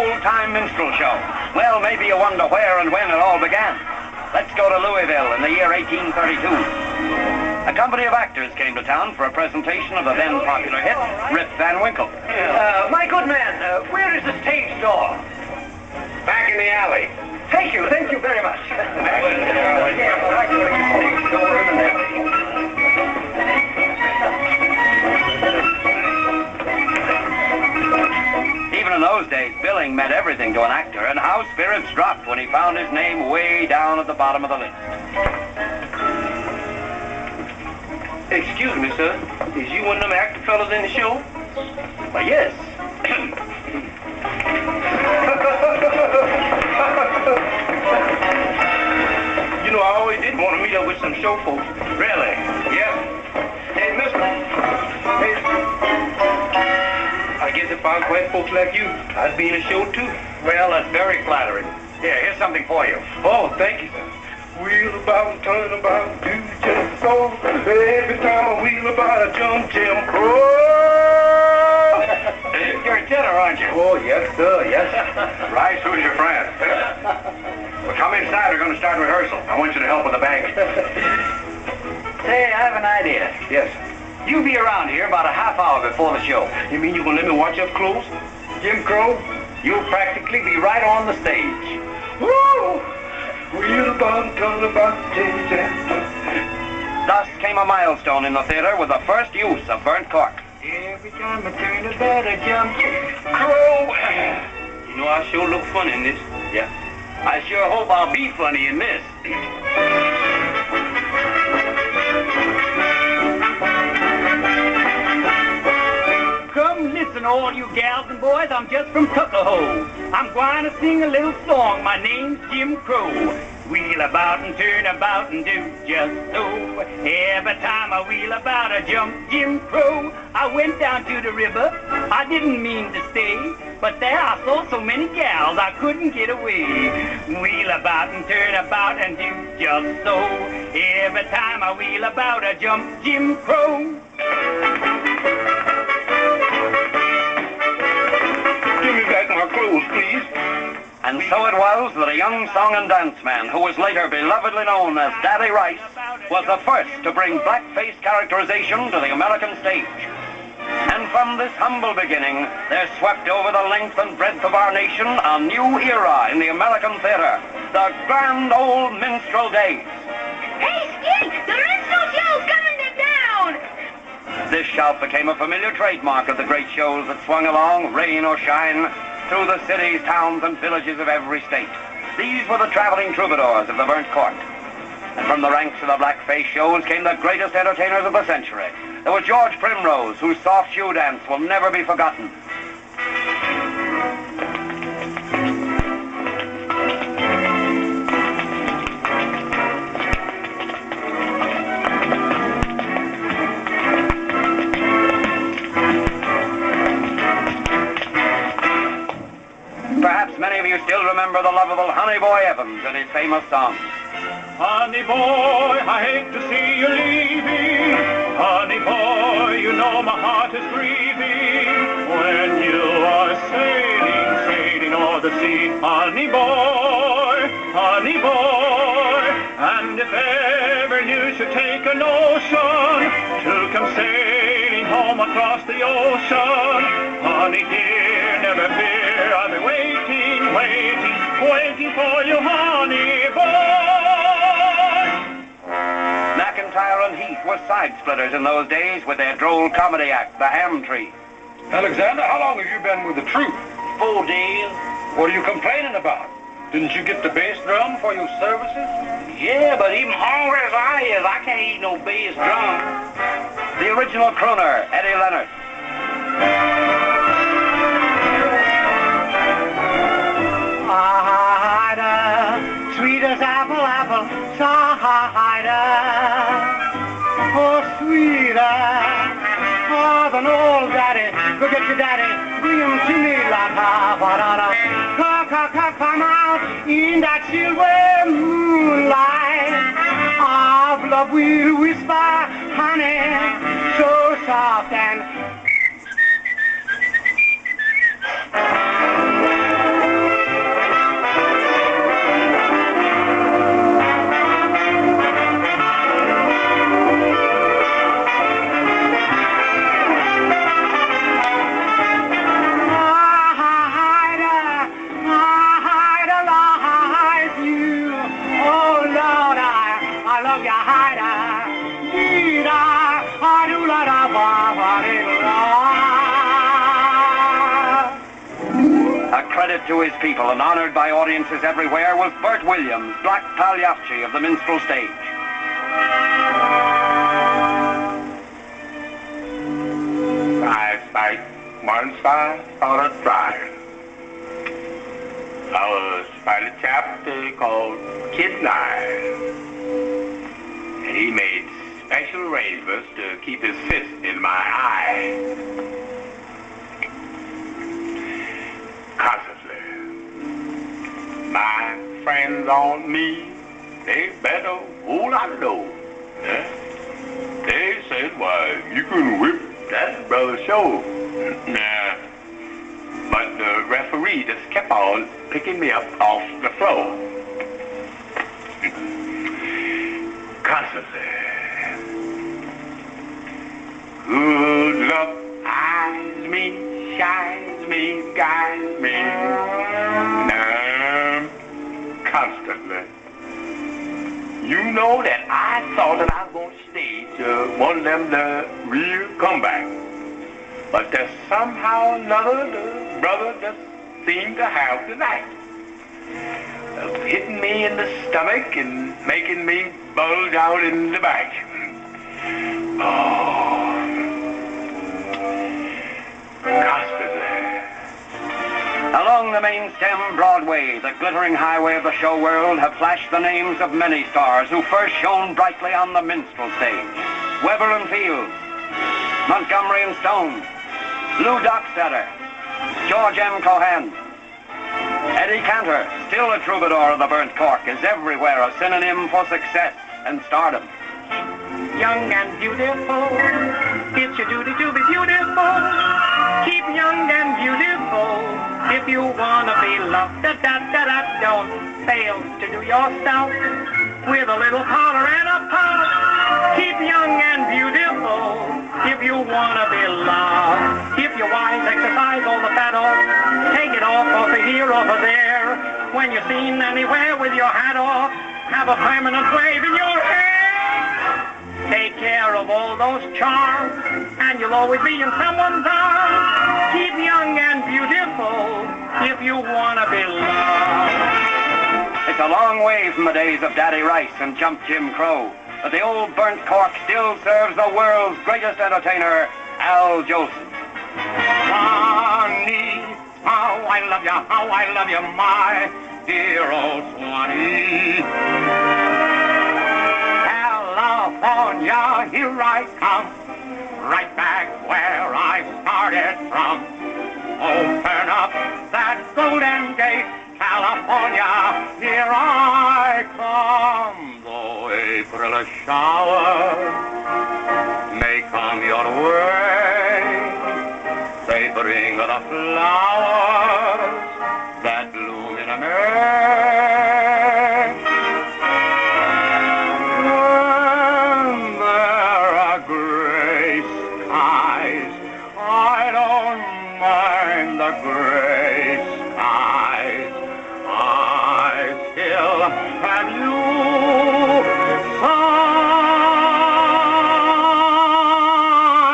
old-time minstrel show. Well, maybe you wonder where and when it all began. Let's go to Louisville in the year 1832. A company of actors came to town for a presentation of the then popular hit, Rip Van Winkle. My good man, where is the stage door? Back in the alley. Thank you very much. Even in those days, billing meant everything to an actor, and how spirits dropped when he found his name way down at the bottom of the list. Excuse me, sir. Is you one of them actor fellas in the show? Why, yes. You know, I always did want to meet up with some show folks. Really? Yeah. Hey, mister. Hey. I guess if I had folks like you, I'd be in a show too. Well, that's very flattering. Here, here's something for you. Oh, thank you, sir. Wheel about and turn about, do just so. Every time I wheel about, I jump Jim Crow. You're a tenor, aren't you? Oh, yes, sir, yes. Rice, who's your friend? Well, come inside. We're going to start rehearsal. I want you to help with the baggage. Say, I have an idea. Yes. You be around here about a half hour before the show. You mean you're going to let me watch up close? Jim Crow? You'll practically be right on the stage. Woo! Wheel about, turn about, change. Thus came a milestone in the theater with the first use of burnt cork. Every time I turn about, I jump Crow. You know, I sure look funny in this. Yeah. I sure hope I'll be funny in this. Come listen, all you gals and boys, I'm just from Tuckahoe. I'm going to sing a little song. My name's Jim Crow. Wheel about and turn about and do just so. Every time I wheel about, I jump Jim Crow. I went down to the river. I didn't mean to stay, but there I saw so many gals I couldn't get away. Wheel about and turn about and do just so. Every time I wheel about, I jump Jim Crow. Give me back my clothes, please. And so it was that a young song and dance man, who was later belovedly known as Daddy Rice, was the first to bring blackface characterization to the American stage. And from this humble beginning, there swept over the length and breadth of our nation a new era in the American theater, the grand old minstrel days. Hey, Skit! The minstrel show's coming to town! This shout became a familiar trademark of the great shows that swung along, rain or shine, through the cities, towns, and villages of every state. These were the traveling troubadours of the burnt cork. And from the ranks of the blackface shows came the greatest entertainers of the century. There was George Primrose, whose soft shoe dance will never be forgotten. Perhaps many of you still remember the lovable Honey Boy Evans and his famous song. Honey boy, I hate to see you leaving. Honey boy, you know my heart is grieving. When you are sailing o'er the sea. Honey boy, and if ever you should take a notion to come sailing home across the ocean, honey dear, never fear, I'll be waiting for you, honey boy. McIntyre and Heath were side splitters in those days with their droll comedy act, The Ham Tree. Alexander, how long have you been with the troupe? 4 days. What are you complaining about? Didn't you get the bass drum for your services? Yeah, but even hungry as I is, I can't eat no bass drum. The original crooner, Eddie Leonard. Sweet as apple, cider. Oh, sweeter than old daddy. Go get your daddy, bring him to me, la-ta-ba-da-da. Come out in that silver moonlight. Of love will whisper, honey, so soft and credit to his people and honored by audiences everywhere was Bert Williams, Black Pagliacci of the minstrel stage. Last night, once I thought I'd try. I was by a chap called Kid Nye. And he made special arrangements to keep his fist in my eye. Constantly. My friends on me, they bet a whole lot of dough. Yeah? They said, why, you can whip that brother's show. Nah. But the referee just kept on picking me up off the floor. Constantly. Good luck eyes me, shines me, guides me. Nah. Constantly. You know that I thought that I was going to stage one of them the real comeback. But there's somehow another the brother just seemed to have the knife. Hitting me in the stomach and making me bulge out in the back. Oh. Constantly. Along the main stem Broadway, the glittering highway of the show world, have flashed the names of many stars who first shone brightly on the minstrel stage. Weber and Fields, Montgomery and Stone, Lou Dockstader, George M. Cohan, Eddie Cantor, still a troubadour of the burnt cork, is everywhere a synonym for success and stardom. Young and beautiful, it's your duty to be beautiful. Keep young and beautiful if you wanna be loved. Da-da-da-da, don't fail to do your stuff with a little powder and a puff. Keep young and beautiful if you wanna be loved. If your wise exercise all the fat off, take it off here, over there. When you're seen anywhere with your hat off, have a permanent wave in your hair. Take care of all those charms, and you'll always be in someone's arms. Keep young and beautiful if you wanna be loved. It's a long way from the days of Daddy Rice and Jump Jim Crow, but the old burnt cork still serves the world's greatest entertainer, Al Jolson. Swanee, how I love you, my dear old Swanee. California, here I come, right back where I started from. Open up that golden gate, California, here I come. Though April showers may come your way, they bring the flowers that bloom in May. The gray skies, I still have you,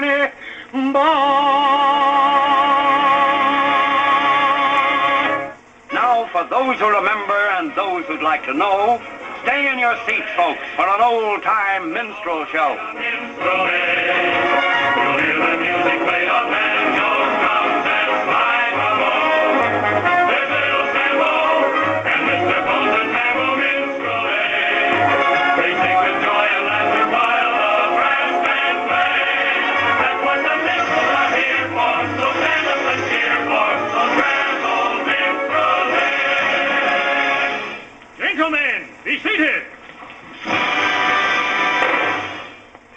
sunny boy. Now, for those who remember and those who'd like to know, stay in your seats, folks, for an old-time minstrel show. Minstrel, you'll hear the music play up and go. Gentlemen, be seated.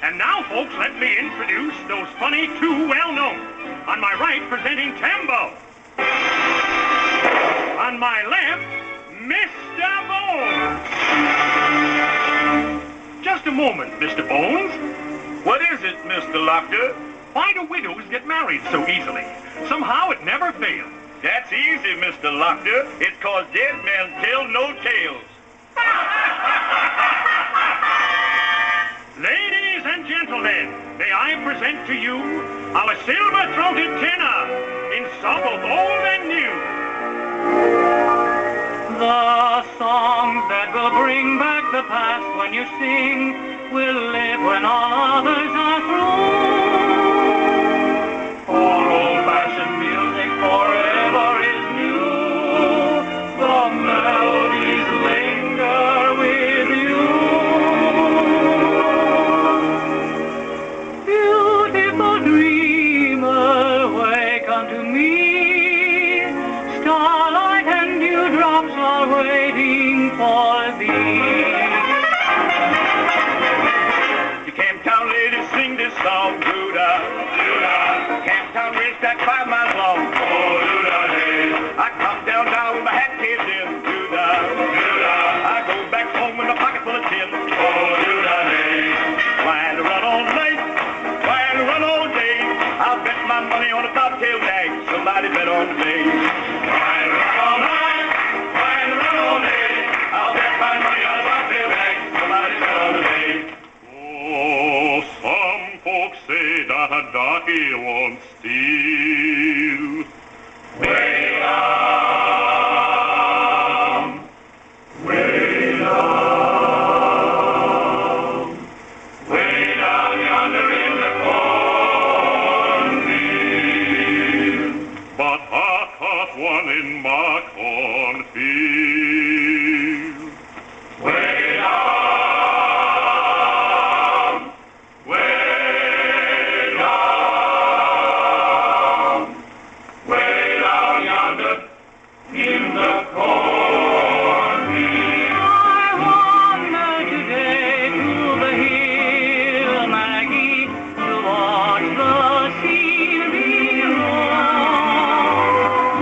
And now, folks, let me introduce those funny two well-known. On my right, presenting Tambo. On my left, Mr. Bones. Just a moment, Mr. Bones. What is it, Mr. Locker? Why do widows get married so easily? Somehow it never fails. That's easy, Mr. Locker. It's 'cause dead men tell no tales. Ladies and gentlemen, may I present to you our silver-throated tenor in song both old and new. songs that will bring back the past when you sing will live when all others are through. For old-fashioned music forever is new. The melodies linger with you. Beautiful dreamer, wake unto me. Starlight and dewdrops are waiting for thee. The Camptown ladies sing this song, doo-da, doo-da. Camptown racetrack 5 miles long, oh, doo-da, hey. I come down now with my hat caved in, doo-da, doo-da. I go back home with my pocket full of tin, oh, doo-da, hey. Why to run all night? Why to run all day? I'll bet my money on a bobtail nag. Somebody bet on me. Why to run all night? Why to run all day? I'll bet my money on a bobtail nag. Somebody bet on me. Oh, some folks say that a darky won't steal. Way down, way down, way down yonder in the cornfield. But I caught one in my cornfield. Way down, way down, way down yonder in the cornfield. I wander today to the hill, Maggie, to watch the scenery roll.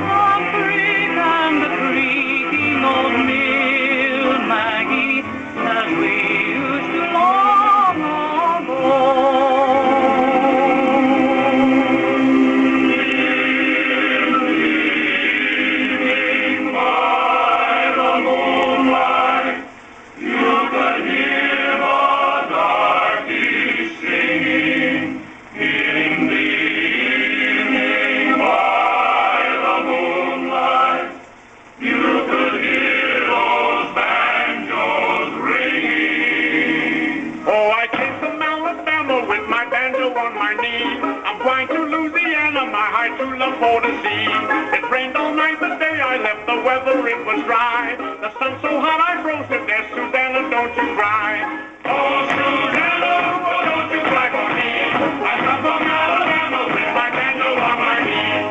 The creek and the creaking old mill, Maggie, as we used to long ago. By the moonlight, you could hear the darkies singing in the evening. By the moonlight, you could hear those banjos ringing. Oh, I came from Alabama with my banjo on my knee. I'm going to Louisiana, my high true love for the sea. It rained all night the day I left, the weather it was dry. The sun so hot I froze to death. Susanna, don't you cry. Oh, Susanna, oh, don't you cry for me. I come from Alabama with my banjo on my knee.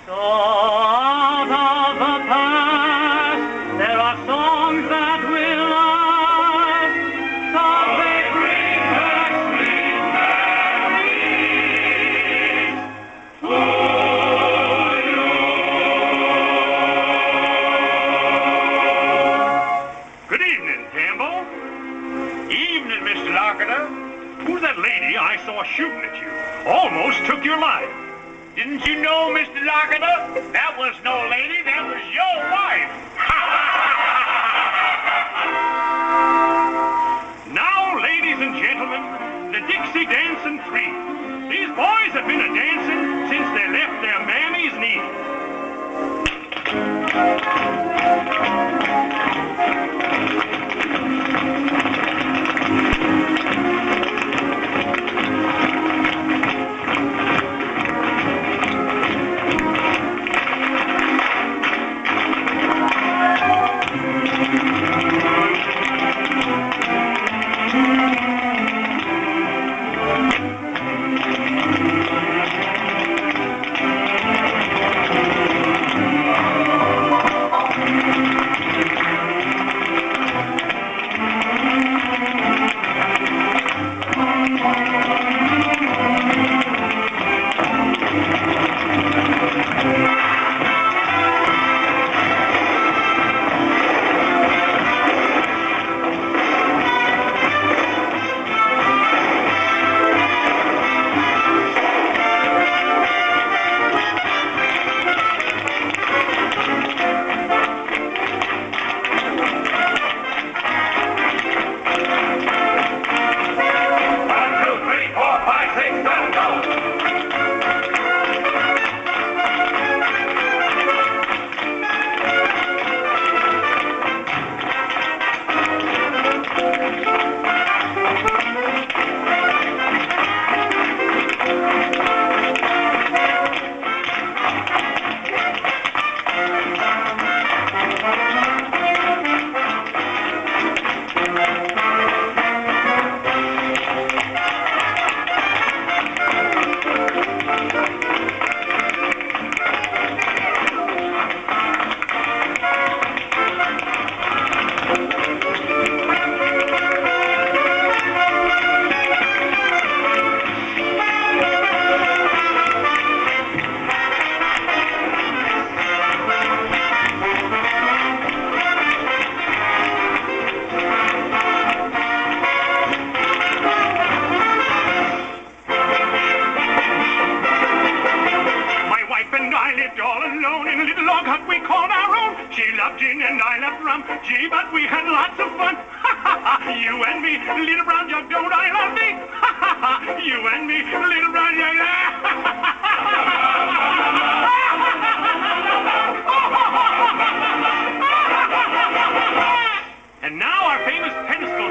So out of the past, there are songs that will last. So they bring back sweet memories to you. Good evening, Campbell. Evening, Mr. Lockiter. Who's that lady I saw shooting at you? Almost took your life. Didn't you know, Mr. Lockiter? That was no lady, that was your wife. Now, ladies and gentlemen, the Dixie Dancing Three. These boys have been a-dancing since they left their mammy's knee. Gee, but we had lots of fun. You and me, little brown jug, don't I love me? You and me, little brown jug. And now our famous pedestal